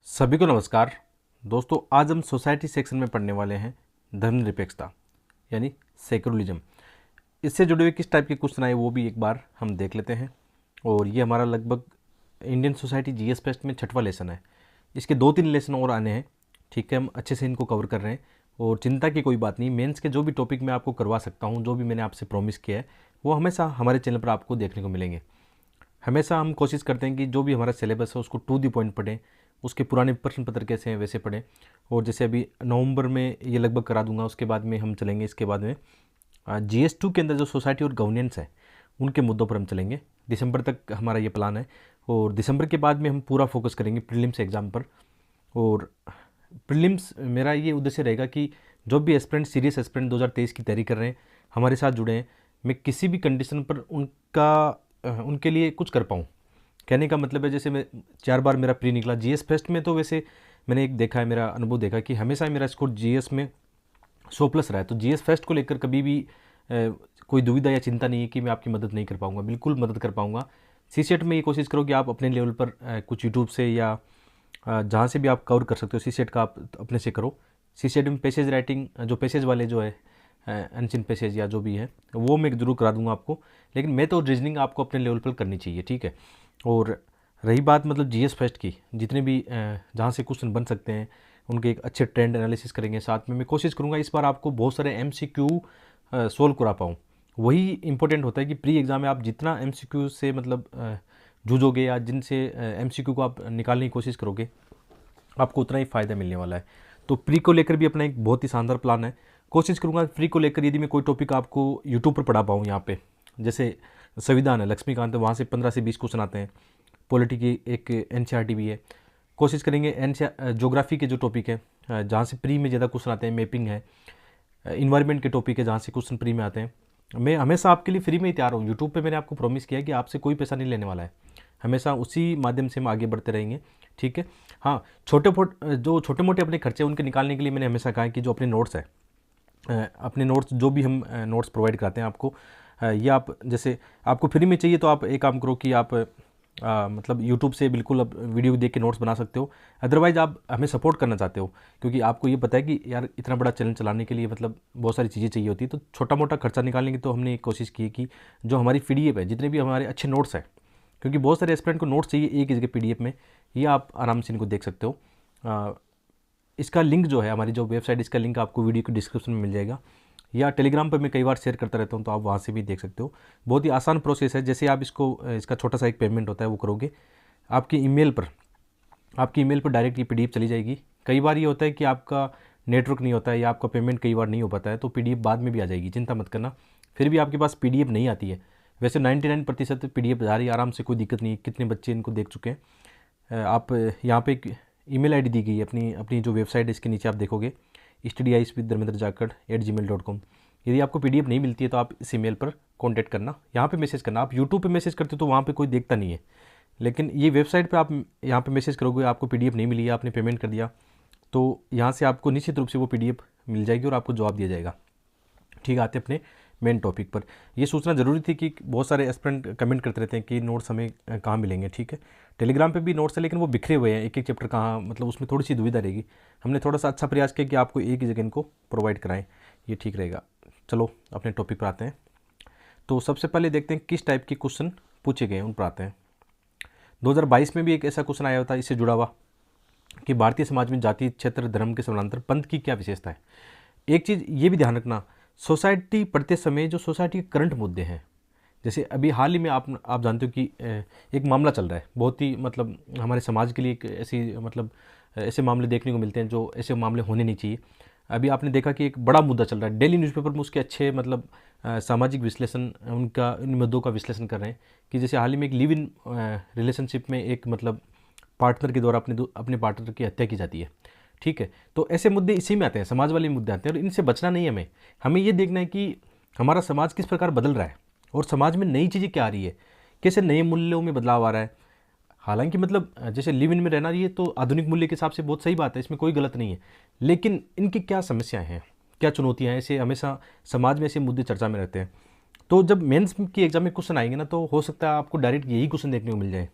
सभी को नमस्कार। दोस्तों, आज हम सोसाइटी सेक्शन में पढ़ने वाले हैं धर्मनिरपेक्षता यानी सेकुलरिज्म। इससे जुड़े हुए किस टाइप के क्वेश्चन आए वो भी एक बार हम देख लेते हैं। और ये हमारा लगभग इंडियन सोसाइटी जीएस फेस्ट में छठवां लेसन है। इसके 2-3 लेसन और आने हैं। ठीक है, हम अच्छे से इनको कवर कर रहे हैं और चिंता की कोई बात नहीं। मेंस के जो भी टॉपिक मैं आपको करवा सकता हूँ, जो भी मैंने आपसे प्रॉमिस किया है, वो हमेशा हमारे चैनल पर आपको देखने को मिलेंगे। हमेशा हम कोशिश करते हैं कि जो भी हमारा सिलेबस है उसको टू दी पॉइंट पढ़ें, उसके पुराने प्रश्न पत्र कैसे हैं वैसे पढ़ें। और जैसे अभी नवंबर में ये लगभग करा दूंगा, उसके बाद में हम चलेंगे। इसके बाद में GS2 के अंदर जो सोसाइटी और गवर्नेंस है उनके मुद्दों पर हम चलेंगे। दिसंबर तक हमारा ये प्लान है और दिसंबर के बाद में हम पूरा फोकस करेंगे प्रीलिम्स एग्ज़ाम पर। और प्रीलिम्स मेरा ये उद्देश्य रहेगा कि जो भी एस्पिरेंट सीरियस एस्पिरेंट 2023 की तैयारी कर रहे हैं, हमारे साथ जुड़े हैं, मैं किसी भी कंडीशन पर उनके लिए कुछ कर पाऊँ। कहने का मतलब है, जैसे मैं 4 बार मेरा प्री निकला जीएस फेस्ट में, तो वैसे मैंने एक देखा है, मेरा अनुभव देखा कि हमेशा मेरा स्कोर जीएस में 100+ रहा है। तो जीएस फेस्ट को लेकर कभी भी कोई दुविधा या चिंता नहीं है कि मैं आपकी मदद नहीं कर पाऊँगा, बिल्कुल मदद कर पाऊँगा। सीसेट में ये कोशिश करो कि आप अपने लेवल पर कुछ यूट्यूब से या जहाँ से भी आप कवर कर सकते हो सीसेट का आप अपने से करो। सीसेट में पैसेज राइटिंग, जो पैसेज वाले जो है एंशिएंट पैसेज या जो भी है, वो मैं ज़रूर करा दूंगा आपको। लेकिन मैं तो रीजनिंग आपको अपने लेवल पर करनी चाहिए, ठीक है। और रही बात मतलब जीएस फेस्ट की, जितने भी जहाँ से क्वेश्चन बन सकते हैं उनके एक अच्छे ट्रेंड एनालिसिस करेंगे। साथ में मैं कोशिश करूँगा इस बार आपको बहुत सारे एमसीक्यू सोल्व करा पाऊँ। वही इंपॉर्टेंट होता है कि प्री एग्ज़ाम में आप जितना एमसीक्यू से मतलब जूझोगे या जिनसे एमसीक्यू को आप निकालने की कोशिश करोगे, आपको उतना ही फ़ायदा मिलने वाला है। तो प्री को लेकर भी अपना एक बहुत ही शानदार प्लान है। कोशिश करूँगा प्री को लेकर यदि मैं कोई टॉपिक आपको यूट्यूब पर पढ़ा पाऊँ। यहाँ पे जैसे संविधान है, लक्ष्मीकांत है, वहाँ से 15 से 20 क्वेश्चन आते हैं। पॉलिटी की एक एनसीईआरटी भी है। कोशिश करेंगे ज्योग्राफी के जो टॉपिक है जहाँ से प्री में ज़्यादा क्वेश्चन आते हैं, मैपिंग है, इन्वायरमेंट के टॉपिक है जहाँ से क्वेश्चन प्री में आते हैं। मैं हमेशा आपके लिए फ्री में ही तैयार हूँ। यूट्यूब पे मैंने आपको प्रॉमिस किया है कि आपसे कोई पैसा नहीं लेने वाला है। हमेशा उसी माध्यम से हम आगे बढ़ते रहेंगे, ठीक है। हाँ, जो छोटे मोटे अपने खर्चे उनके निकालने के लिए मैंने हमेशा कहा है कि जो अपने नोट्स है, अपने नोट्स जो भी हम नोट्स प्रोवाइड कराते हैं आपको, या आप जैसे आपको फ्री में चाहिए तो आप एक काम करो कि आप मतलब यूट्यूब से बिल्कुल अब वीडियो देख के नोट्स बना सकते हो। अदरवाइज़ आप हमें सपोर्ट करना चाहते हो, क्योंकि आपको ये पता है कि यार इतना बड़ा चैनल चलाने के लिए मतलब बहुत सारी चीज़ें चाहिए होती है। तो छोटा मोटा खर्चा निकालने की तो हमने एक कोशिश की है कि जो हमारी PDF है, जितने भी हमारे अच्छे नोट्स हैं, क्योंकि बहुत सारे एस्पिरेंट को नोट्स चाहिए एक ही जगह PDF में, ये आप आराम से इनको देख सकते हो। इसका लिंक जो है, हमारी जो वेबसाइट, इसका लिंक आपको वीडियो के डिस्क्रिप्शन में मिल जाएगा, या टेलीग्राम पर मैं कई बार शेयर करता रहता हूँ, तो आप वहाँ से भी देख सकते हो। बहुत ही आसान प्रोसेस है। जैसे आप इसका छोटा सा एक पेमेंट होता है, वो करोगे आपकी ईमेल पर डायरेक्ट ये PDF चली जाएगी। कई बार ये होता है कि आपका नेटवर्क नहीं होता है या आपका पेमेंट कई बार नहीं हो पाता है, तो PDF बाद में भी आ जाएगी, चिंता मत करना। फिर भी आपके पास PDF नहीं आती है, वैसे 99% PDF जा रही है आराम से, कोई दिक्कत नहीं है। कितने बच्चे इनको देख चुके हैं। आप यहाँ पे एक ईमेल आईडी दी गई है, अपनी जो वेबसाइट है इसके नीचे आप देखोगे studieswithdharmendra@gmail.com। यदि आपको PDF नहीं मिलती है तो आप इस ईमेल पर कांटेक्ट करना, यहाँ पे मैसेज करना। आप यूट्यूब पे मैसेज करते हो तो वहाँ पे कोई देखता नहीं है, लेकिन ये वेबसाइट पे आप यहाँ पे मैसेज करोगे, आपको PDF नहीं मिली है, आपने पेमेंट कर दिया, तो यहाँ से आपको निश्चित रूप से वो PDF मिल जाएगी और आपको जवाब दिया जाएगा। ठीक, आते अपने मेन टॉपिक पर। ये सोचना ज़रूरी थी कि बहुत सारे एस्पिरेंट कमेंट करते रहते हैं कि नोट्स हमें कहाँ मिलेंगे, ठीक है। टेलीग्राम पे भी नोट्स है, लेकिन वो बिखरे हुए हैं, एक एक चैप्टर कहाँ, मतलब उसमें थोड़ी सी दुविधा रहेगी। हमने थोड़ा सा अच्छा प्रयास किया कि आपको एक ही जगह इनको प्रोवाइड कराएं, ये ठीक रहेगा। चलो अपने टॉपिक पर आते हैं। तो सबसे पहले देखते हैं किस टाइप के क्वेश्चन पूछे गए, उन पर आते हैं। 2022 में भी एक ऐसा क्वेश्चन आया था इससे जुड़ा हुआ कि भारतीय समाज में जाति, क्षेत्र, धर्म के समानांतर पंथ की क्या विशेषता है। एक चीज़ ये भी ध्यान रखना, सोसाइटी पढ़ते समय जो सोसाइटी के करंट मुद्दे हैं, जैसे अभी हाल ही में आप जानते हो कि एक मामला चल रहा है, बहुत ही मतलब हमारे समाज के लिए एक ऐसी मतलब ऐसे मामले देखने को मिलते हैं जो ऐसे मामले होने नहीं चाहिए। अभी आपने देखा कि एक बड़ा मुद्दा चल रहा है, डेली न्यूज़पेपर में उसके अच्छे मतलब सामाजिक विश्लेषण, उनका इन मुद्दों का विश्लेषण कर रहे हैं। कि जैसे हाल ही में एक लिव इन रिलेशनशिप में एक मतलब पार्टनर के द्वारा अपने पार्टनर की हत्या की जाती है, ठीक है। तो ऐसे मुद्दे इसी में आते हैं, समाज वाले मुद्दे आते हैं, और इनसे बचना नहीं है हमें। हमें ये देखना है कि हमारा समाज किस प्रकार बदल रहा है और समाज में नई चीज़ें क्या आ रही है, कैसे नए मूल्यों में बदलाव आ रहा है। हालांकि मतलब जैसे लिव इन में रहना, ये तो आधुनिक मूल्य के हिसाब से बहुत सही बात है, इसमें कोई गलत नहीं है। लेकिन इनकी क्या समस्याएं हैं, क्या चुनौतियाँ हैं, ऐसे हमेशा समाज में ऐसे मुद्दे चर्चा में रहते हैं। तो जब मेंस की एग्जाम में क्वेश्चन आएंगे ना, तो हो सकता है आपको डायरेक्ट यही क्वेश्चन देखने को मिल जाए।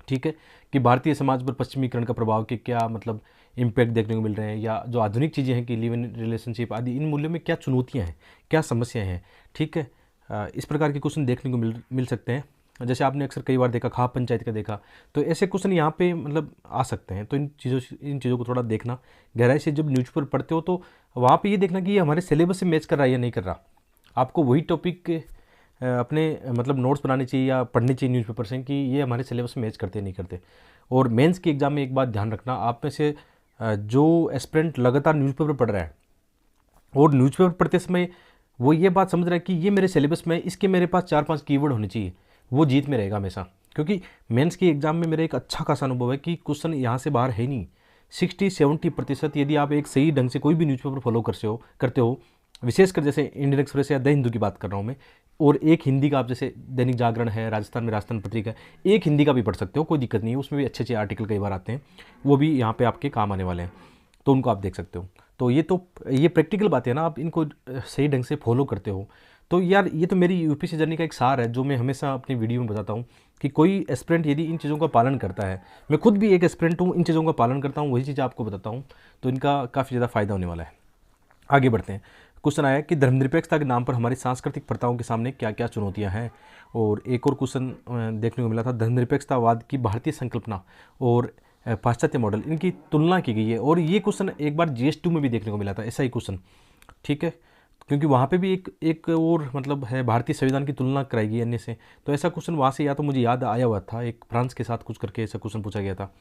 ठीक है, कि भारतीय समाज पर पश्चिमीकरण का प्रभाव के क्या मतलब इम्पैक्ट देखने को मिल रहे हैं, या जो आधुनिक चीज़ें हैं कि लिव इन रिलेशनशिप आदि, इन मूल्यों में क्या चुनौतियाँ हैं, क्या समस्याएं हैं। ठीक है, इस प्रकार के क्वेश्चन देखने को मिल सकते हैं। जैसे आपने अक्सर कई बार देखा, खाप पंचायत का देखा, तो ऐसे क्वेश्चन यहाँ पे मतलब आ सकते हैं। तो इन चीज़ों को थोड़ा देखना गहराई से। जब न्यूज़पेपर पढ़ते हो तो वहाँ पे ये देखना कि ये हमारे सिलेबस से मैच कर रहा है या नहीं कर रहा। आपको वही टॉपिक अपने मतलब नोट्स बनाने चाहिए या पढ़ने चाहिए न्यूज़पेपर से कि ये हमारे सिलेबस में मैच करते नहीं करते। और मेंस के एग्ज़ाम में एक बात ध्यान रखना, आप में से जो एस्पिरेंट लगातार न्यूज़पेपर पढ़ रहा है और न्यूज़पेपर पढ़ते समय वो ये बात समझ रहा है कि ये मेरे सिलेबस में, इसके मेरे पास 4-5 कीवर्ड होने चाहिए, वो जीत में रहेगा हमेशा। क्योंकि मेंस के एग्ज़ाम में मेरा एक अच्छा खासा अनुभव है कि क्वेश्चन यहाँ से बाहर है नहीं। 60-70% यदि आप एक सही ढंग से कोई भी न्यूज़पेपर फॉलो करते हो, विशेषकर जैसे इंडियन एक्सप्रेस या द हिंदू की बात कर रहा हूँ मैं, और एक हिंदी का आप जैसे दैनिक जागरण है, राजस्थान में राजस्थान पत्रिका है, एक हिंदी का भी पढ़ सकते हो, कोई दिक्कत नहीं है, उसमें भी अच्छे अच्छे आर्टिकल कई बार आते हैं, वो भी यहाँ पे आपके काम आने वाले हैं, तो उनको आप देख सकते हो। तो ये प्रैक्टिकल बातें हैं ना, आप इनको सही ढंग से फॉलो करते हो। तो यार ये तो मेरी यूपीएससी जर्नी का एक सार है जो मैं हमेशा अपनी वीडियो में बताता हूँ कि कोई एस्पिरेंट यदि इन चीज़ों का पालन करता है, मैं खुद भी एक एस्पिरेंट हूँ, इन चीज़ों का पालन करता हूँ, वही चीज़ आपको बताता हूँ, तो इनका काफ़ी ज़्यादा फायदा होने वाला है। आगे बढ़ते हैं। क्वेश्चन आया कि धर्मनिरपेक्षता के नाम पर हमारी सांस्कृतिक प्रथाओं के सामने क्या क्या चुनौतियां हैं। और एक और क्वेश्चन देखने को मिला था, धर्मनिरपेक्षतावाद की भारतीय संकल्पना और पाश्चात्य मॉडल, इनकी तुलना की गई है। और ये क्वेश्चन एक बार GS2 में भी देखने को मिला था, ऐसा ही क्वेश्चन। ठीक है, क्योंकि वहाँ पे भी एक और मतलब है, भारतीय संविधान की तुलना कराई गई अन्य से, तो ऐसा क्वेश्चन वहाँ से या तो मुझे याद आया हुआ था, एक फ्रांस के साथ कुछ करके ऐसा क्वेश्चन पूछा गया था,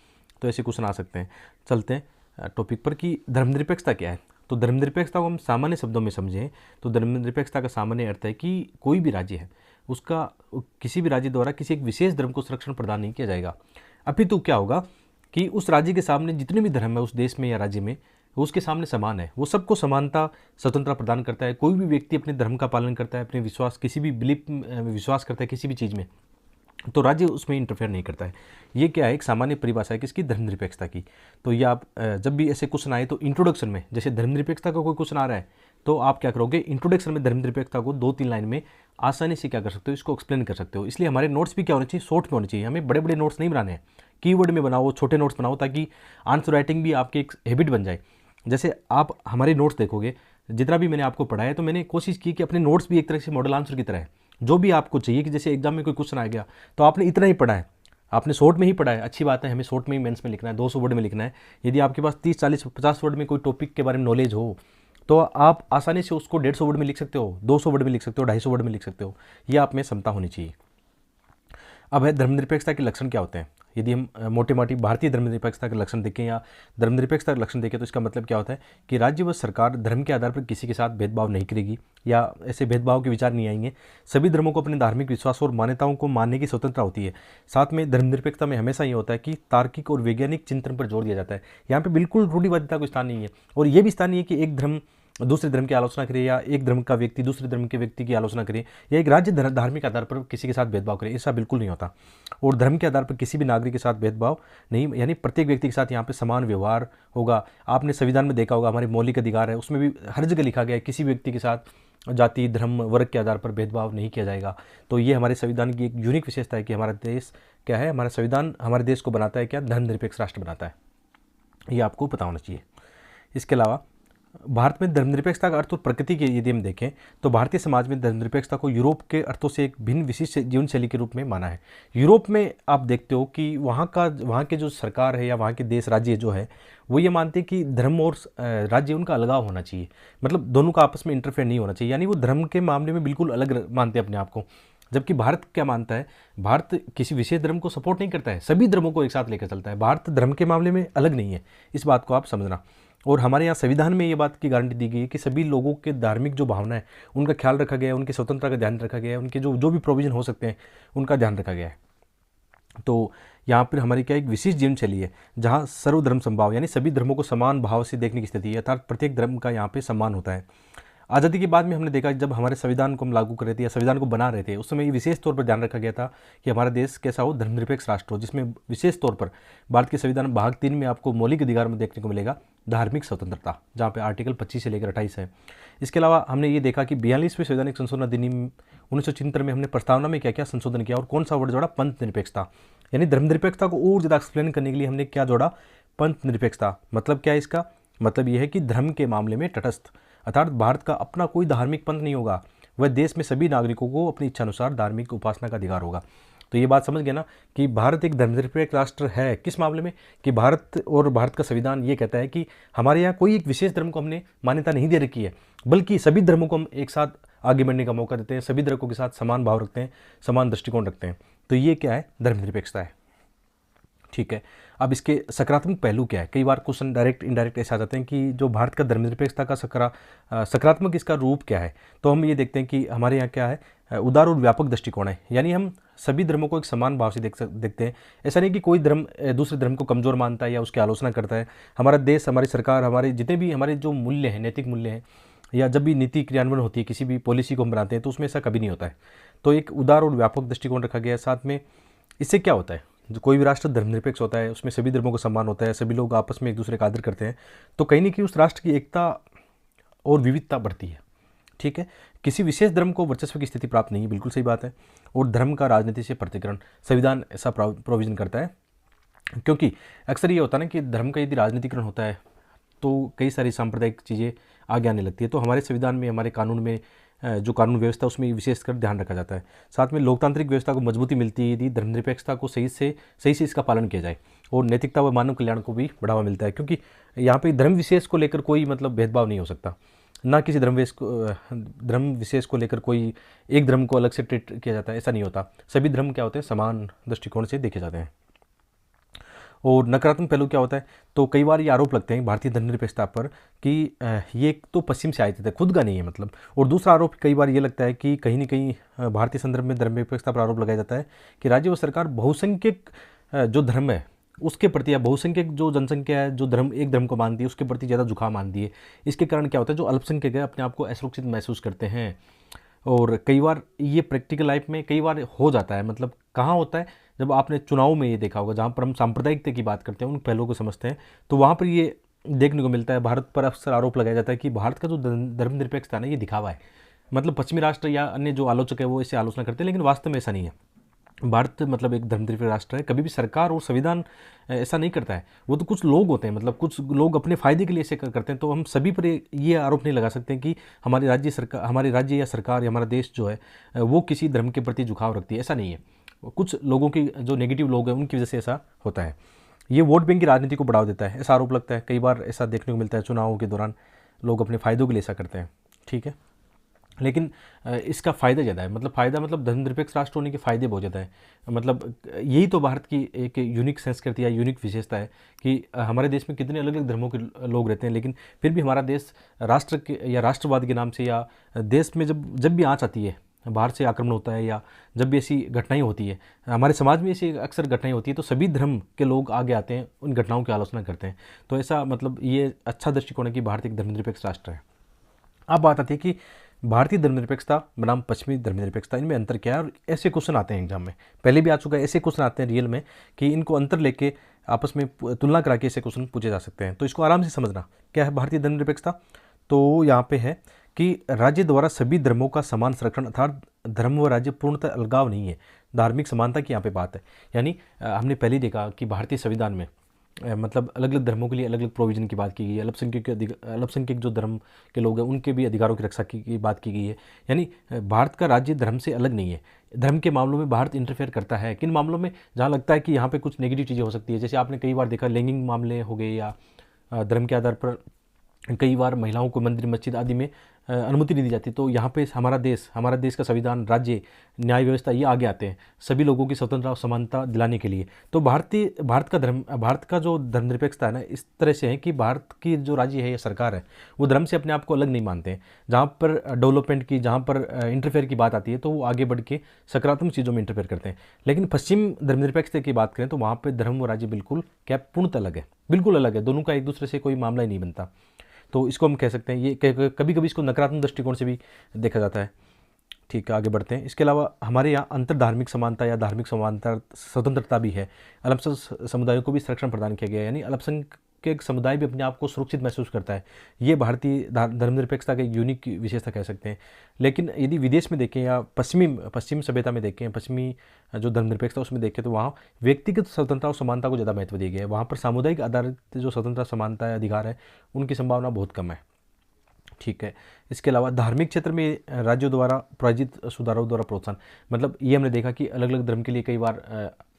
तो ऐसे क्वेश्चन आ सकते हैं। चलते हैं टॉपिक पर कि धर्मनिरपेक्षता क्या है। तो धर्मनिरपेक्षता को हम सामान्य शब्दों में समझें तो धर्मनिरपेक्षता का सामान्य अर्थ है कि कोई भी राज्य है, उसका किसी भी राज्य द्वारा किसी एक विशेष धर्म को संरक्षण प्रदान नहीं किया जाएगा। अपितु क्या होगा कि उस राज्य के सामने जितने भी धर्म है उस देश में या राज्य में, वो उसके सामने समान है, वो सबको समानता स्वतंत्रता प्रदान करता है। कोई भी व्यक्ति अपने धर्म का पालन करता है, अपने विश्वास किसी भी बिलीफ विश्वास करता है किसी भी चीज़ में, तो राज्य उसमें इंटरफेयर नहीं करता है। ये क्या है, एक सामान्य परिभाषा है किसकी, धर्मनिरपेक्षता की। तो ये आप जब भी ऐसे क्वेश्चन आए तो इंट्रोडक्शन में, जैसे धर्मनिरपेक्षता का कोई क्वेश्चन आ रहा है तो आप क्या करोगे, इंट्रोडक्शन में धर्मनिरपेक्षता को 2-3 लाइन में आसानी से क्या कर सकते हो, इसको एक्सप्लेन कर सकते हो। इसलिए हमारे नोट्स भी क्या होने चाहिए, शॉर्ट में होने चाहिए। हमें बड़े बड़े नोट्स नहीं बनाने हैं, कीवर्ड में बनाओ, छोटे नोट्स बनाओ, ताकि आंसर राइटिंग भी आपकी एक हैबिट बन जाए। जैसे आप हमारे नोट्स देखोगे, जितना भी मैंने आपको पढ़ाया, तो मैंने कोशिश की कि अपने नोट्स भी एक तरह से मॉडल आंसर की तरह है। जो भी आपको चाहिए कि जैसे एग्जाम में कोई क्वेश्चन आ गया तो आपने इतना ही पढ़ा है, आपने शॉर्ट में ही पढ़ा है, अच्छी बात है, हमें शॉर्ट में ही मेंस में लिखना है, 200 वर्ड में लिखना है। यदि आपके पास 30-40-50 वर्ड में कोई टॉपिक के बारे में नॉलेज हो तो आप आसानी से उसको 150 वर्ड में लिख सकते हो, 200 वर्ड में लिख सकते हो, 250 वर्ड में लिख सकते हो। ये आप में क्षमता होनी चाहिए। अब है धर्मनिरपेक्षता के लक्षण क्या होते हैं। यदि हम मोटे मोटी भारतीय धर्मनिरपेक्षता के लक्षण देखें या धर्मनिरपेक्षता के लक्षण देखें तो इसका मतलब क्या होता है कि राज्य व सरकार धर्म के आधार पर किसी के साथ भेदभाव नहीं करेगी या ऐसे भेदभाव के विचार नहीं आएंगे। सभी धर्मों को अपने धार्मिक विश्वास और मान्यताओं को मानने की स्वतंत्रता होती है। साथ में धर्मनिरपेक्षता में हमेशा ये होता है कि तार्किक और वैज्ञानिक चिंतन पर जोर दिया जाता है। यहाँ पर बिल्कुल रूढ़िवादिता को स्थान नहीं है, और ये भी स्थान नहीं है कि एक धर्म दूसरे धर्म की आलोचना करे या एक धर्म का व्यक्ति दूसरे धर्म के व्यक्ति की आलोचना करे या एक राज्य धार्मिक आधार पर किसी के साथ भेदभाव करे, ऐसा बिल्कुल नहीं होता। और धर्म के आधार पर किसी भी नागरिक के साथ भेदभाव नहीं, यानी प्रत्येक व्यक्ति के साथ यहाँ पे समान व्यवहार होगा। आपने संविधान में देखा होगा, हमारे मौलिक अधिकार है, उसमें भी हर जगह लिखा गया है किसी व्यक्ति के साथ जाति धर्म वर्ग के आधार पर भेदभाव नहीं किया जाएगा। तो ये हमारे संविधान की एक यूनिक विशेषता है कि हमारा देश क्या है, हमारा संविधान हमारे देश को बनाता है क्या, धर्मनिरपेक्ष राष्ट्र बनाता है। ये आपको पता होना चाहिए। इसके अलावा भारत में धर्मनिरपेक्षता का अर्थ और प्रकृति के यदि हम देखें तो भारतीय समाज में धर्मनिरपेक्षता को यूरोप के अर्थों से एक भिन्न विशिष्ट जीवन शैली के रूप में माना है। यूरोप में आप देखते हो कि वहाँ के जो सरकार है या वहाँ के देश राज्य जो है वो ये मानते हैं कि धर्म और राज्य उनका अलगाव होना चाहिए, मतलब दोनों का आपस में इंटरफेयर नहीं होना चाहिए, यानी वो धर्म के मामले में बिल्कुल अलग मानते हैं अपने आप को। जबकि भारत क्या मानता है, भारत किसी विशेष धर्म को सपोर्ट नहीं करता है, सभी धर्मों को एक साथ लेकर चलता है। भारत धर्म के मामले में अलग नहीं है, इस बात को आप समझना। और हमारे यहाँ संविधान में ये बात की गारंटी दी गई है कि सभी लोगों के धार्मिक जो भावना है उनका ख्याल रखा गया है, उनकी स्वतंत्रता का ध्यान रखा गया है, उनके जो भी प्रोविजन हो सकते हैं उनका ध्यान रखा गया है। तो यहाँ पर हमारी क्या एक विशेष जीवन शैली है जहाँ सर्वधर्म संभाव, यानी सभी धर्मों को समान भाव से देखने की स्थिति है, अर्थात प्रत्येक धर्म का यहाँ पे सम्मान होता है। आज़ादी के बाद में हमने देखा जब हमारे संविधान को हम लागू कर रहे थे या संविधान को बना रहे थे, उस समय ये विशेष तौर पर ध्यान रखा गया था कि हमारा देश कैसा हो, धर्मनिरपेक्ष राष्ट्र हो, जिसमें विशेष तौर पर भारत के संविधान भाग 3 में आपको मौलिक अधिकार में देखने को मिलेगा धार्मिक स्वतंत्रता, जहाँ पे आर्टिकल 25 से लेकर 28 है। इसके अलावा हमने ये देखा कि 42वें संवैधानिक संशोधन अधिनियम 1973 में हमने प्रस्तावना में क्या क्या संशोधन किया और कौन सा वर्ड जोड़ा, पंथ निरपेक्षता। यानी धर्मनिरपेक्षता को और ज़्यादा एक्सप्लेन करने के लिए हमने क्या जोड़ा, पंथ निरपेक्षता। मतलब क्या है इसका, मतलब यह है कि धर्म के मामले में तटस्थ, अर्थात भारत का अपना कोई धार्मिक पंथ नहीं होगा, वह देश में सभी नागरिकों को अपनी इच्छानुसार धार्मिक उपासना का अधिकार होगा। तो ये बात समझ गए ना कि भारत एक धर्मनिरपेक्ष राष्ट्र है। किस मामले में, कि भारत और भारत का संविधान ये कहता है कि हमारे यहाँ कोई एक विशेष धर्म को हमने मान्यता नहीं दे रखी है, बल्कि सभी धर्मों को हम एक साथ आगे बढ़ने का मौका देते हैं, सभी धर्मों के साथ समान भाव रखते हैं, समान दृष्टिकोण रखते हैं। तो ये क्या है, धर्मनिरपेक्षता है। ठीक है, अब इसके सकारात्मक पहलू क्या है। कई बार क्वेश्चन डायरेक्ट इनडायरेक्ट ऐसे आ जाते हैं कि जो भारत का धर्मनिरपेक्षता का सकारात्मक इसका रूप क्या है। तो हम ये देखते हैं कि हमारे यहाँ क्या है, उदार और व्यापक दृष्टिकोण है, यानी हम सभी धर्मों को एक समान भाव से देखते हैं। ऐसा नहीं कि कोई धर्म दूसरे धर्म को कमज़ोर मानता है या उसकी आलोचना करता है। हमारा देश, हमारी सरकार, हमारे जितने भी हमारे जो मूल्य हैं, नैतिक मूल्य हैं, या जब भी नीति क्रियान्वयन होती है, किसी भी पॉलिसी को हम बनाते हैं, तो उसमें ऐसा कभी नहीं होता है। तो एक उदार और व्यापक दृष्टिकोण रखा गया है। साथ में इससे क्या होता है, जो कोई भी राष्ट्र धर्मनिरपेक्ष होता है, उसमें सभी धर्मों का सम्मान होता है, सभी लोग आपस में एक दूसरे का आदर करते हैं, तो कहीं ना कहीं उस राष्ट्र की एकता और विविधता बढ़ती है। ठीक है, किसी विशेष धर्म को वर्चस्व की स्थिति प्राप्त नहीं है, बिल्कुल सही बात है। और धर्म का राजनीति से पृथक्करण, संविधान ऐसा प्रोविजन करता है, क्योंकि अक्सर ये होता है ना कि धर्म का यदि राजनीतिकरण होता है तो कई सारी सांप्रदायिक चीज़ें आगे आने लगती है। तो हमारे संविधान में, हमारे कानून में, जो कानून व्यवस्था, उसमें विशेषकर ध्यान रखा जाता है। साथ में लोकतांत्रिक व्यवस्था को मजबूती मिलती है यदि धर्मनिरपेक्षता को सही से इसका पालन किया जाए, और नैतिकता व मानव कल्याण को भी बढ़ावा मिलता है, क्योंकि यहाँ पे धर्म विशेष को लेकर कोई मतलब भेदभाव नहीं हो सकता, ना किसी धर्म विशेष को लेकर कोई एक धर्म को अलग से ट्रीट किया जाता है, ऐसा नहीं होता। सभी धर्म क्या होते हैं, समान दृष्टिकोण से देखे जाते हैं। और नकारात्मक पहलू क्या होता है, तो कई बार ये आरोप लगते हैं भारतीय धर्मनिरपेक्षता पर कि ये एक तो पश्चिम से आए थे, खुद का नहीं है मतलब। और दूसरा आरोप कई बार ये लगता है कि कहीं ना कहीं भारतीय संदर्भ में धर्मनिरपेक्षता पर आरोप लगाया जाता है कि राज्य व सरकार बहुसंख्यक जो धर्म है उसके प्रति, या बहुसंख्यक जो जनसंख्या है जो एक धर्म को मानती है उसके प्रति ज़्यादा झुकाव मानती है। इसके कारण क्या होता है, जो अल्पसंख्यक है अपने आप को असुरक्षित महसूस करते हैं। और कई बार ये प्रैक्टिकल लाइफ में कई बार हो जाता है, मतलब कहाँ होता है, जब आपने चुनाव में ये देखा होगा, जहाँ पर हम सांप्रदायिकता की बात करते हैं, उन पहलुओं को समझते हैं, तो वहाँ पर ये देखने को मिलता है। भारत पर अक्सर आरोप लगाया जाता है कि भारत का जो धर्मनिरपेक्षता है ना, ये दिखावा है। मतलब पश्चिमी राष्ट्र या अन्य जो आलोचक है वो इसे आलोचना करते हैं, लेकिन वास्तव में ऐसा नहीं है। भारत मतलब एक धर्मनिरपेक्ष राष्ट्र है। कभी भी सरकार और संविधान ऐसा नहीं करता है, वो तो कुछ लोग होते हैं, मतलब कुछ लोग अपने फ़ायदे के लिए ऐसे करते हैं। तो हम सभी पर ये आरोप नहीं लगा सकते कि हमारे राज्य या सरकार या हमारा देश जो है वो किसी धर्म के प्रति झुकाव रखती है, ऐसा नहीं है। कुछ लोगों की जो नेगेटिव लोग हैं उनकी वजह से ऐसा होता है। ये वोट बैंक की राजनीति को बढ़ावा देता है, ऐसा आरोप लगता है। कई बार ऐसा देखने को मिलता है, चुनावों के दौरान लोग अपने फ़ायदों के लिए ऐसा करते हैं। ठीक है, लेकिन इसका फ़ायदा ज़्यादा है, मतलब फ़ायदा मतलब धर्मनिरपेक्ष राष्ट्र होने के फ़ायदे बहुत ज़्यादा है। मतलब यही तो भारत की एक यूनिक संस्कृति या यूनिक विशेषता है कि हमारे देश में कितने अलग अलग धर्मों के लोग रहते हैं, लेकिन फिर भी हमारा देश राष्ट्र के या राष्ट्रवाद के नाम से, या देश में जब भी आँच आती है, बाहर से आक्रमण होता है, या जब भी ऐसी घटनाएं होती है, हमारे समाज में ऐसी अक्सर घटनाएं होती है, तो सभी धर्म के लोग आगे आते हैं, उन घटनाओं की आलोचना करते हैं। तो ऐसा मतलब ये अच्छा दृष्टिकोण है कि भारत एक धर्मनिरपेक्ष राष्ट्र है। अब बात आती है कि भारतीय धर्मनिरपेक्षता बनाम पश्चिमी धर्मनिरपेक्षता, इनमें अंतर क्या है। और ऐसे क्वेश्चन आते हैं एग्जाम में, पहले भी आ चुका है, ऐसे क्वेश्चन आते हैं रियल में कि इनको अंतर लेके आपस में तुलना करा के ऐसे क्वेश्चन पूछे जा सकते हैं। तो इसको आराम से समझना, क्या है भारतीय धर्मनिरपेक्षता। तो यहाँ पे है कि राज्य द्वारा सभी धर्मों का समान संरक्षण, अर्थात धर्म व राज्य पूर्णतः अलगाव नहीं है, धार्मिक समानता की यहाँ पे बात है। यानी हमने पहले देखा कि भारतीय संविधान में मतलब अलग अलग धर्मों के लिए अलग अलग प्रोविज़न की बात की गई है। अल्पसंख्यक जो धर्म के लोग हैं उनके भी अधिकारों की रक्षा की बात की गई है। यानी भारत का राज्य धर्म से अलग नहीं है। धर्म के मामलों में भारत इंटरफेयर करता है, किन मामलों में, जहाँ लगता है कि यहाँ पे कुछ नेगेटिव चीज़ें हो सकती है। जैसे आपने कई बार देखा लैंगिक मामले हो गए, या धर्म के आधार पर कई बार महिलाओं को मंदिर मस्जिद आदि में अनुमति नहीं दी जाती। तो यहाँ पे हमारा देश का संविधान, राज्य, न्याय व्यवस्था ये आगे आते हैं सभी लोगों की स्वतंत्रता और समानता दिलाने के लिए। तो भारत का जो धर्मनिरपेक्षता है ना, इस तरह से है कि भारत की जो राज्य है या सरकार है वो धर्म से अपने आप को अलग नहीं मानते हैं। जहाँ पर डेवलपमेंट की, जहाँ पर इंटरफेयर की बात आती है तो वो आगे बढ़ के सकारात्मक चीज़ों में इंटरफेयर करते हैं। लेकिन पश्चिम धर्मनिरपेक्षता की बात करें तो वहाँ पर धर्म व राज्य बिल्कुल क्या पूर्णतः अलग है, बिल्कुल अलग है। दोनों का एक दूसरे से कोई मामला ही नहीं बनता। तो इसको हम कह सकते हैं, ये कभी कभी इसको नकारात्मक दृष्टिकोण से भी देखा जाता है। ठीक है, आगे बढ़ते हैं। इसके अलावा हमारे यहाँ अंतर धार्मिक समानता या धार्मिक समानता स्वतंत्रता भी है। अल्पसंख्यक समुदायों को भी संरक्षण प्रदान किया गया है, यानी अल्पसंख्यक समुदाय भी अपने आप को सुरक्षित महसूस करता है। ये भारतीय धर्मनिरपेक्षता का एक यूनिक विशेषता कह सकते हैं। लेकिन यदि विदेश में देखें या पश्चिम सभ्यता में देखें, पश्चिमी जो धर्मनिरपेक्षता उसमें देखें, तो वहाँ व्यक्तिगत स्वतंत्रता और समानता को ज़्यादा महत्व दिया गया है। वहाँ पर सामुदायिक आधारित जो स्वतंत्रता, समानता या अधिकार है, उनकी संभावना बहुत कम है। ठीक है, इसके अलावा धार्मिक क्षेत्र में राज्यों द्वारा प्रायोजित सुधारों द्वारा प्रोत्साहन, मतलब ये हमने देखा कि अलग अलग धर्म के लिए कई बार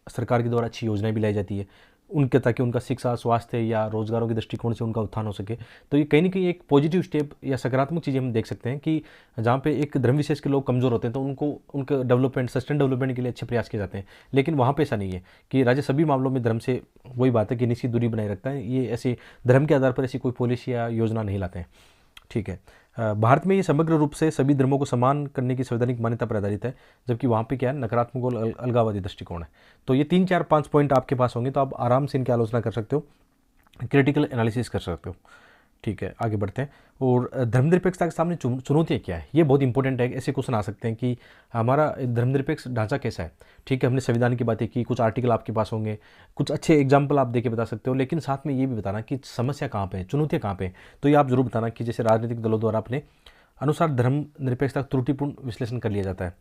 सरकार के द्वारा अच्छी योजनाएं भी लाई जाती है उनके, ताकि उनका शिक्षा, स्वास्थ्य या रोजगारों के दृष्टिकोण से उनका उत्थान हो सके। तो ये कहीं ना कहीं एक पॉजिटिव स्टेप या सकारात्मक चीज़ें हम देख सकते हैं कि जहाँ पे एक धर्म विशेष के लोग कमज़ोर होते हैं तो उनको उनके डेवलपमेंट, सस्टेन डेवलपमेंट के लिए अच्छे प्रयास किए जाते हैं। लेकिन वहाँ पे ऐसा नहीं है कि राज्य सभी मामलों में धर्म से, वही बात है कि निश्चित दूरी बनाए रखता है। ये ऐसे धर्म के आधार पर ऐसी कोई पॉलिसी या योजना नहीं लाते हैं। ठीक है, भारत में ये समग्र रूप से सभी धर्मों को समान करने की संवैधानिक मान्यता पर आधारित है, जबकि वहाँ पे क्या है, नकारात्मक और अलगाववादी दृष्टिकोण है। तो ये 3 4 5 पॉइंट आपके पास होंगे, तो आप आराम से इनकी आलोचना कर सकते हो, क्रिटिकल एनालिसिस कर सकते हो। ठीक है, आगे बढ़ते हैं। और धर्मनिरपेक्षता के सामने चुनौतियाँ क्या है, ये बहुत इंपॉर्टेंट है। ऐसे क्वेश्चन आ सकते हैं कि हमारा धर्मनिरपेक्ष ढांचा कैसा है। ठीक है, हमने संविधान की बातें की, कुछ आर्टिकल आपके पास होंगे, कुछ अच्छे एग्जाम्पल आप देके बता सकते हो, लेकिन साथ में ये भी बताना कि समस्या कहाँ पे है, चुनौतियाँ कहाँ पे है। तो ये आप जरूर बताना कि जैसे राजनीतिक दलों द्वारा अपने अनुसार धर्मनिरपेक्षता का त्रुटिपूर्ण विश्लेषण कर लिया जाता है।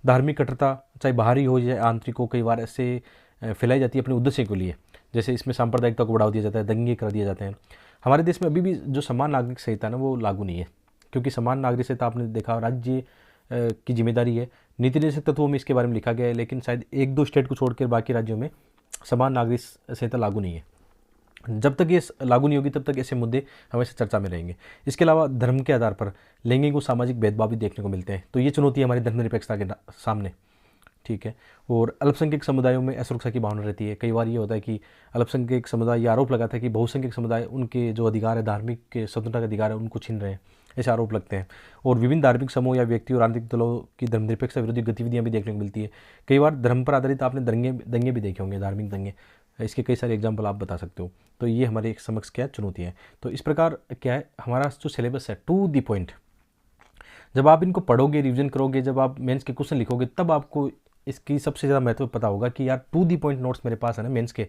धार्मिक कट्टरता चाहे बाहरी हो या आंतरिक हो, कई बार ऐसे फैलाई जाती है अपने उद्देश्य के लिए। जैसे इसमें सांप्रदायिकता को बढ़ावा दिया जाता है, दंगे कर दिए जाते हैं। हमारे देश में अभी भी जो समान नागरिक संहिता है ना, वो लागू नहीं है, क्योंकि समान नागरिक संहिता आपने देखा राज्य की जिम्मेदारी है। नीति निर्देशक तत्वों में इसके बारे में लिखा गया है, लेकिन शायद 1-2 स्टेट को छोड़कर बाकी राज्यों में समान नागरिक संहिता लागू नहीं है। जब तक ये लागू नहीं होगी तब तक ऐसे मुद्दे हमेशा चर्चा में रहेंगे। इसके अलावा धर्म के आधार पर लैंगिक और सामाजिक भेदभाव भी देखने को मिलते हैं। तो ये चुनौती हमारी धर्मनिरपेक्षता के सामने। ठीक है, और अल्पसंख्यक समुदायों में असुरक्षा की भावना रहती है। कई बार ये होता है कि अल्पसंख्यक समुदाय ये आरोप लगाता है कि बहुसंख्यक समुदाय उनके जो अधिकार है, धार्मिक के स्वतंत्रता के अधिकार है, उनको छीन रहे हैं, ऐसे आरोप लगते हैं। और विभिन्न धार्मिक समूह या व्यक्ति और राजनीतिक दलों की धर्मनिरपेक्षता विरोधी गतिविधियां भी देखने को मिलती है। कई बार धर्म पर आधारित आपने दंगे भी देखे होंगे, धार्मिक दंगे, इसके कई सारे एग्जाम्पल आप बता सकते हो। तो ये हमारे एक समक्ष क्या चुनौती है। तो इस प्रकार क्या है, हमारा जो सिलेबस है टू दी पॉइंट, जब आप इनको पढ़ोगे, रिविजन करोगे, जब आप मेंस के क्वेश्चन लिखोगे, तब आपको इसकी सबसे ज़्यादा महत्व पता होगा कि यार टू दी पॉइंट नोट्स मेरे पास है ना मेंस के,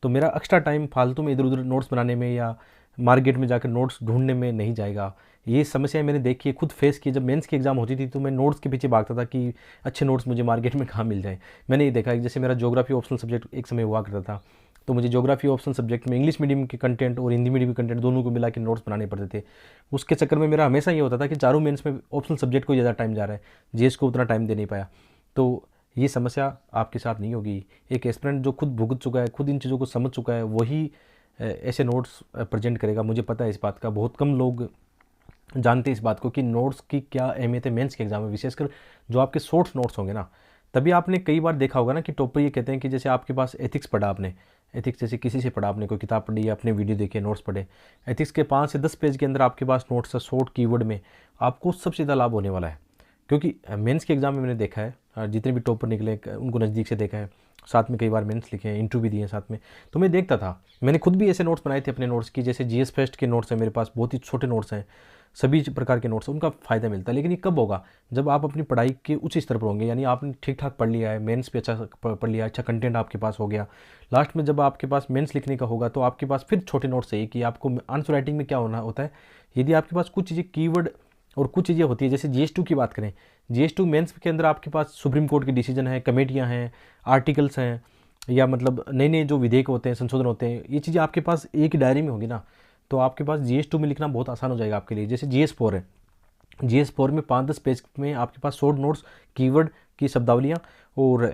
तो मेरा एक्स्ट्रा टाइम फालतू में इधर उधर नोट्स बनाने में या मार्केट में जाकर नोट्स ढूंढने में नहीं जाएगा। ये समस्याएं मैंने देखी है, खुद फेस की। जब मेंस की एग्जाम होती थी तो मैं नोट्स के पीछे भागता था कि अच्छे नोट्स मुझे मार्केट में कहाँ मिल जाए। मैंने ये देखा कि जैसे मेरा ज्योग्राफी ऑप्शनल सब्जेक्ट एक समय हुआ करता था, तो मुझे ज्योग्राफी ऑप्शनल सब्जेक्ट में इंग्लिश मीडियम के कंटेंट और हिंदी मीडियम के कंटेंट दोनों को मिला के नोट्स बनाने पड़ते थे। उसके चक्कर में मेरा हमेशा ये होता था कि चारों मेंस में ऑप्शनल सब्जेक्ट को ज़्यादा टाइम जा रहा है, जीएस को उतना टाइम दे नहीं पाया। तो ये समस्या आपके साथ नहीं होगी। एक एस्पिरेंट जो खुद भुगत चुका है, खुद इन चीज़ों को समझ चुका है, वही ऐसे नोट्स प्रेजेंट करेगा। मुझे पता है इस बात का, बहुत कम लोग जानते हैं इस बात को कि नोट्स की क्या अहमियत है मेंस के एग्जाम में, विशेषकर जो आपके शॉर्ट नोट्स होंगे ना। तभी आपने कई बार देखा होगा ना कि टॉपर ये कहते हैं कि जैसे आपके पास एथिक्स पढ़ा, आपने एथिक्स जैसे किसी से पढ़ा, आपने कोई किताब पढ़ी या अपने वीडियो देखे, नोट्स पढ़े, एथिक्स के 5 से 10 पेज के अंदर आपके पास नोट्स है शॉर्ट कीवर्ड में, आपको सबसे ज़्यादा लाभ होने वाला है। क्योंकि मेंस के एग्जाम में मैंने देखा है, जितने भी टॉपर निकले उनको नज़दीक से देखा है, साथ में कई बार मेंस लिखे हैं, इंटरव्यू भी दिए हैं साथ में, तो मैं देखता था। मैंने खुद भी ऐसे नोट्स बनाए थे अपने नोट्स की, जैसे जीएस फेस्ट के नोट्स हैं मेरे पास, बहुत ही छोटे नोट्स हैं, सभी प्रकार के नोट्स, उनका फ़ायदा मिलता है। लेकिन ये कब होगा, जब आप अपनी पढ़ाई के उच्च स्तर पर होंगे, यानी आपने ठीक ठाक पढ़ लिया है, मेंस पे अच्छा पढ़ लिया, अच्छा कंटेंट आपके पास हो गया। लास्ट में जब आपके पास मेंस लिखने का होगा तो आपके पास फिर छोटे नोट्स चाहिए कि आपको आंसर राइटिंग में क्या होना होता है। यदि आपके पास कुछ चीज़ें कीवर्ड और कुछ चीज़ें होती है, जैसे GS2 की बात करें, GS2 मेंस के अंदर आपके पास सुप्रीम कोर्ट के डिसीजन है, कमेटियाँ हैं, आर्टिकल्स हैं, या मतलब नए नए जो विधेयक होते हैं, संशोधन होते हैं, ये चीज़ें आपके पास एक ही डायरी में होगी ना, तो आपके पास GS2 में लिखना बहुत आसान हो जाएगा आपके लिए। जैसे GS4 है, GS4 में 5-10 पेज में आपके पास शॉर्ट नोट्स, कीवर्ड की शब्दावलियाँ और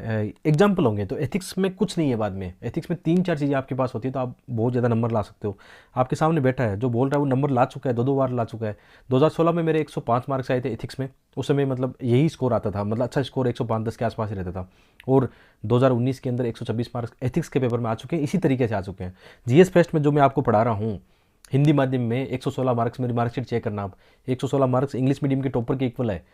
एग्जाम्पल होंगे। तो एथिक्स में कुछ नहीं है, बाद में एथिक्स में 3-4 चीज़ें आपके पास होती है, तो आप बहुत ज़्यादा नंबर ला सकते हो। आपके सामने बैठा है जो बोल रहा है, वो नंबर ला चुका है, 2-2 बार ला चुका है। 2016 में मेरे 105 मार्क्स आए थे एथिक्स में, उस समय मतलब यही स्कोर आता था, मतलब अच्छा स्कोर 105-10 के आसपास ही रहता था। और 2019 के अंदर 126 मार्क्स एथिक्स के पेपर में आ चुके हैं, इसी तरीके से आ चुके हैं। GS फेस्ट में जो मैं आपको पढ़ा रहा हूँ हिंदी माध्यम में, 116 मार्क्स, मेरी मार्कशीट चेक करना आप, 116 मार्क्स इंग्लिश मीडियम के टॉपर के इक्वल है।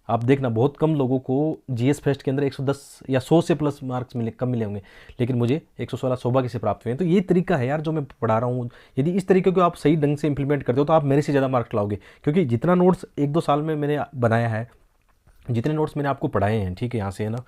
आप देखना बहुत कम लोगों को जीएस फेस्ट के अंदर 110 या 100 से प्लस मार्क्स मिले, कम मिले होंगे, लेकिन मुझे 116 सौभाग्य से प्राप्त हुए हैं। तो ये तरीका है यार जो मैं पढ़ा रहा हूँ, यदि इस तरीके को आप सही ढंग से इंप्लीमेंट करते हो तो आप मेरे से ज़्यादा मार्क्स लाओगे, क्योंकि जितना नोट्स 1-2 साल में मैंने बनाया है, जितने नोट्स मैंने आपको पढ़ाए हैं, ठीक है, यहाँ से है ना,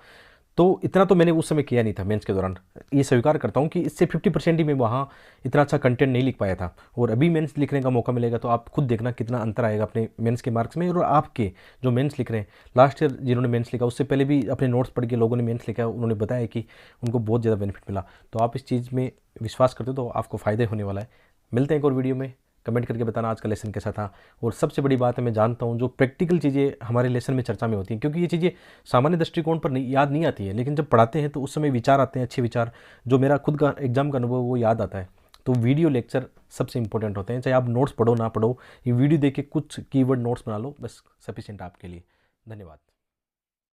तो इतना तो मैंने उस समय किया नहीं था मेंस के दौरान। ये स्वीकार करता हूँ कि इससे 50% ही मैं वहाँ इतना अच्छा कंटेंट नहीं लिख पाया था, और अभी मेंस लिखने का मौका मिलेगा तो आप खुद देखना कितना अंतर आएगा अपने मेंस के मार्क्स में। और आपके जो मेंस लिख रहे हैं, लास्ट ईयर जिन्होंने मेंस लिखा, उससे पहले भी अपने नोट्स पढ़ के लोगों ने मेंस लिखा, उन्होंने बताया कि उनको बहुत ज़्यादा बेनिफिट मिला। तो आप इस चीज़ में विश्वास करते हो तो आपको फ़ायदे होने वाला है। मिलते हैं एक और वीडियो में, कमेंट करके बताना आज का लेसन कैसा था। और सबसे बड़ी बात है, मैं जानता हूँ जो प्रैक्टिकल चीज़ें हमारे लेसन में चर्चा में होती हैं, क्योंकि ये चीज़ें सामान्य दृष्टिकोण पर नहीं याद नहीं आती है, लेकिन जब पढ़ाते हैं तो उस समय विचार आते हैं, अच्छे विचार, जो मेरा खुद का एग्जाम का अनुभव वो याद आता है। तो वीडियो लेक्चर सबसे इंपॉर्टेंट होते हैं, चाहे आप नोट्स पढ़ो ना पढ़ो, ये वीडियो देख के कुछ कीवर्ड नोट्स बना लो, बस सफिशिएंट आपके लिए। धन्यवाद।